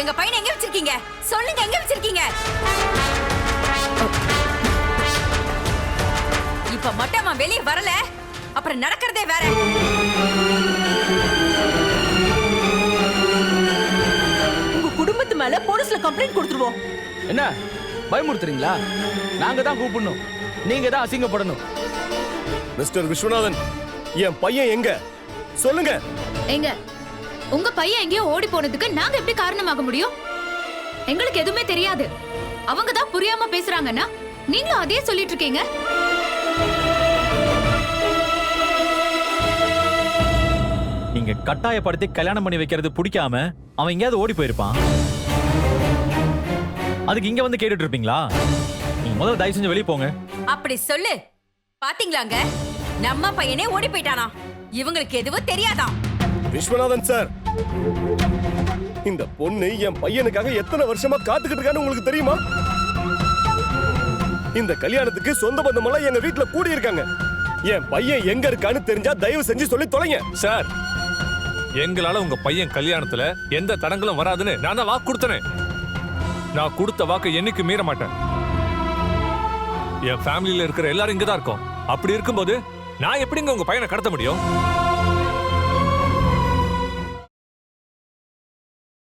எங்க பையனை எங்க வச்சிருக்கீங்க? சொல்லுங்க, எங்க வச்சிருக்கீங்க? இப்ப மட்டும் அவன் வெளியே வரல, அப்புறம் நடக்கிறதே வேற. உங்க குடும்பத்து மேல போலீஸ்ல கம்ப்ளைண்ட் கொடுத்துருவோம். என்ன பயமுறுத்துறீங்களா? நாங்க தான் கூப்பிடணும், நீங்க தான் அசிங்கப்படணும். மிஸ்டர் விஸ்வநாதன், என் பையன் எங்க? சொல்லுங்க. எங்க உங்க பையன் எங்கேயோ ஓடி போனதுக்கு நாங்க எப்படி காரணமாக முடியும்? எங்களுக்கு எதுவுமே தெரியாது. அவங்க தான் புரியாம பேசுறாங்கன்னா நீங்களும் அதே சொல்லிட்டு இருக்கீங்க. நீங்க கட்டாயப்படுத்தி கல்யாணம் பண்ணி வைக்கிறது பிடிக்காம அவன் எங்கேயாவது ஓடி போயிருப்பான். அதுக்கு இங்க வந்து கேட்டுட்டு இருப்பீங்களா? நீங்க முதல்ல தயவு செஞ்சு வெளியே போங்க. அப்படி சொல்லு. பாத்தீங்களாங்க, நம்ம பையனே ஓடி போயிட்டானா? இவங்களுக்கு எதுவும் தெரியாதான். விஸ்வநாதன் சார், இந்த பொண்ணு என் பையனுக்காக எத்தனை வருஷமா காத்துக்கிட்டு இருக்கான்னு உங்களுக்கு தெரியுமா? இந்த கல்யாணத்துக்கு சொந்த பந்தமெல்லாம் எங்க வீட்டுல கூடி இருக்காங்க. என் பையன் எங்க இருக்கான்னு தெரிஞ்சா தயவு செஞ்சு சொல்லி தொலைங்க. சார், எங்களால உங்க பையன் கல்யாணத்துல எந்த தடங்களும் வராதுன்னு நான் தான் வாக்கு கொடுத்தனே. நான் கொடுத்த வாக்கை என்னைக்கு மீற மாட்டேன். என் ஃபேமிலியில இருக்கிற எல்லாரும் இங்கதான் இருக்கோம். அப்படி இருக்கும்போது நான் எப்படிங்க உங்க பையனை கடத்த முடியும்?